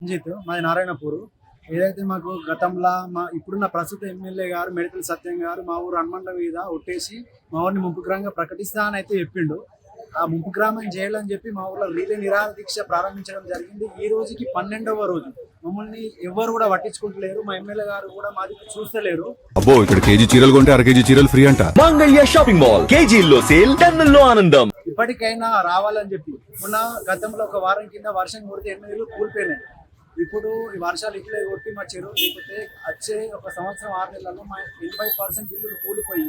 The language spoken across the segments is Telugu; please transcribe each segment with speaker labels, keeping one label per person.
Speaker 1: రంజిత్ మాది నారాయణపూర్. ఏదైతే మాకు గతంలో ఇప్పుడున్న ప్రస్తుత ఎమ్మెల్యే గారు మెడికల్ సత్యం గారు మా ఊరు హనుమండ మీద ఒట్టేసి మా ఊరిని ముంపు గ్రామంగా ప్రకటిస్తా అని అయితే చెప్పిండు. ఆ ముంపు గ్రామం చేయాలని చెప్పి మా ఊర్లో రీలే నిరాహార దీక్ష ప్రారంభించడం జరిగింది. ఈ రోజుకి 12వ రోజు. మమ్మల్ని ఎవ్వరు కూడా పట్టించుకుంటలేరు. మా ఎమ్మెల్యే గారు కూడా మాది చూస్తలేరు.
Speaker 2: అబ్బో, ఇక్కడ కేజీ చీరలు కొంటే అర కేజీ చీరలు ఫ్రీ అంట.
Speaker 3: మంగళ్య షాపింగ్ మాల్, కేజీల్లో సేల్, టన్నుల్లో ఆనందం.
Speaker 1: ఇప్పటికైనా రావాలని చెప్పి మొన్న గతంలో ఒక వారం కింద వర్షం కొడితే 8 ఇళ్ళు కూలిపోయినాయి. ఇప్పుడు ఈ వర్షాలు ఇట్లే కొట్టి మా చెరువు లేకపోతే వచ్చే ఒక సంవత్సరం 6 నెలల్లో మా 80% ఇల్లులు కూలిపోయి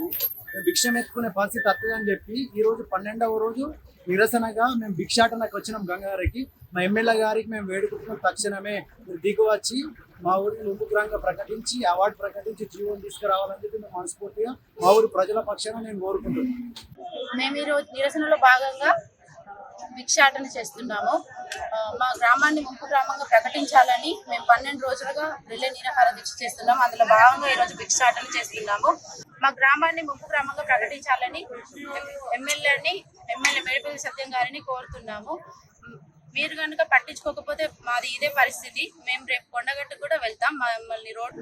Speaker 1: మేము భిక్షం ఎత్తుకునే పరిస్థితి వస్తుందని చెప్పి ఈ రోజు 12వ రోజు నిరసనగా మేము భిక్షాటనకు వచ్చినాం గంగారికి. మా ఎమ్మెల్యే గారికి మేము వేడుకుంటున్నాం, తక్షణమే మీరు దిగు వచ్చి మా ఊరిని ముంపు గ్రామంగా ప్రకటించి అవార్డు ప్రకటించి జీవోని తీసుకురావాలని చెప్పి మేము మనస్ఫూర్తిగా మా ఊరి ప్రజల పక్షాన నేను కోరుకుంటున్నాను.
Speaker 4: మేము ఈరోజు నిరసనలో భాగంగా భిక్షాటన చేస్తున్నాము. మా గ్రామాన్ని ముంపు గ్రామంగా ప్రకటించాలని మేము 12 రోజులుగా రిలే నిరాహార దీక్ష చేస్తున్నాము. అందులో భాగంగా ఈరోజు భిక్షాటన చేస్తున్నాము. మా గ్రామాన్ని ముంపు గ్రామంగా ప్రకటించాలని ఎమ్మెల్యే మెడికల్ సత్యం గారిని కోరుతున్నాము. మీరు కనుక పట్టించుకోకపోతే మాది ఇదే పరిస్థితి. మేము రేపు కొండగట్టు కూడా వెళ్తాం.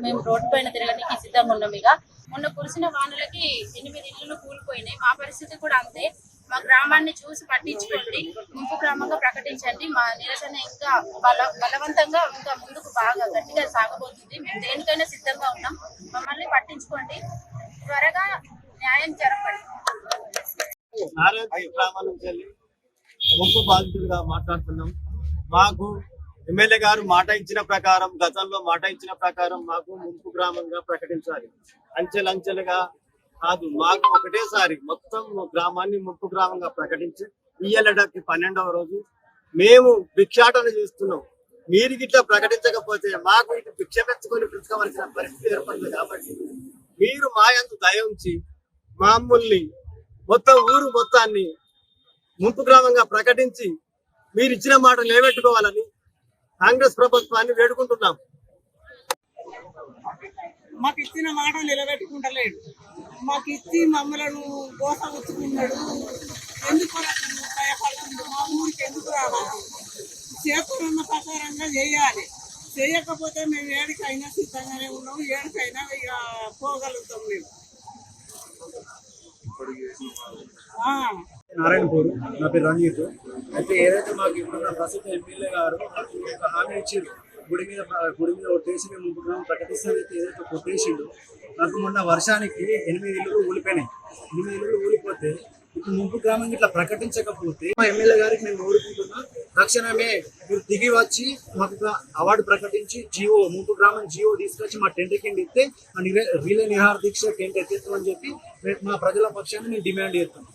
Speaker 4: మేము రోడ్డు పైన తిరగడానికి సిద్ధంగా ఉన్నాం. ఇక మొన్న కురిసిన వానలకి 8 ఇళ్ళు కూలిపోయినాయి. మా పరిస్థితి కూడా అంతే. మా గ్రామాన్ని చూసి పట్టించుకోండి, ముంపు గ్రామంగా ప్రకటించండి. మా నిరసన ఇంకా బలవంతంగా ఇంకా ముందుకు బాగా గట్టిగా సాగబోతుంది. మేము దేనికైనా సిద్ధంగా ఉన్నాం. మమ్మల్ని పట్టించుకోండి, త్వరగా న్యాయం జరపండి.
Speaker 5: ముంపు బాధితులుగా మాట్లాడుతున్నాం. మాకు ఎమ్మెల్యే గారు మాట ఇచ్చిన ప్రకారం, గతంలో మాట ఇచ్చిన ప్రకారం మాకు ముంపు గ్రామంగా ప్రకటించాలి. అంచెలంచెలుగా కాదు, మాకు ఒకటేసారి మొత్తం గ్రామాన్ని ముంపు గ్రామంగా ప్రకటించి ఇయ్యలకి 12వ రోజు మేము భిక్షాటన చేస్తున్నాం. మీరు గిట్లా ప్రకటించకపోతే మాకు ఇటు భిక్షమెత్తుకొని పిలుచుకోవలసిన పరిస్థితి ఏర్పడుతుంది. కాబట్టి మీరు మా యందు దయ ఉంచి మమ్మల్ని ఊరు మొత్తాన్ని ముంపు గ్రామంగా ప్రకటించి మీరు ఇచ్చిన మాట నిలబెట్టుకోవాలని కాంగ్రెస్ ప్రభుత్వాన్ని వేడుకుంటున్నాం.
Speaker 6: మాకు ఇచ్చిన మాట నిలబెట్టుకుంటలేడు. మాకు ఇచ్చి మమ్మలను దోశ ఉచ్చుకున్నాడు. ఎందుకు భయపడుతుంది? మా ఊరికి ఎందుకు రావాలి? చేతులున్న ప్రకారంగా చేయాలి. చేయకపోతే మేము ఏడికైనా సిద్ధంగానే ఉన్నాము. ఏడికైనా ఇక పోగలుగుతాం మేము.
Speaker 1: నారాయణపూర్. నా పేరు రంజిత్. అయితే ఏదైతే మాకు ఇప్పుడు ప్రస్తుత ఎమ్మెల్యే గారు ఒక హామీ ఇచ్చారు, గుడి మీద ఒట్టేసి మేము ముంపు గ్రామం ప్రకటిస్తానైతే ఏదైతే కొట్టేసిండు, నాకు మొన్న వర్షానికి 8 ఇళ్ళు ఊలిపోయినాయి. 8 ఇళ్ళు ఊలిపోతే ఇప్పుడు ముంపు గ్రామం ఇట్లా ప్రకటించకపోతే మా ఎమ్మెల్యే గారికి నేను కోరుకుంటున్నా, తక్షణమే మీరు దిగి వచ్చి మాకు అవార్డు ప్రకటించి ముంపు గ్రామం జీవో తీసుకొచ్చి మా టెంట్ కింద ఇస్తే రిలే నిరాహార దీక్ష టెంట్ ఎత్తేస్తామని చెప్పి మా ప్రజల పక్షాన్ని నేను డిమాండ్ చేస్తాను.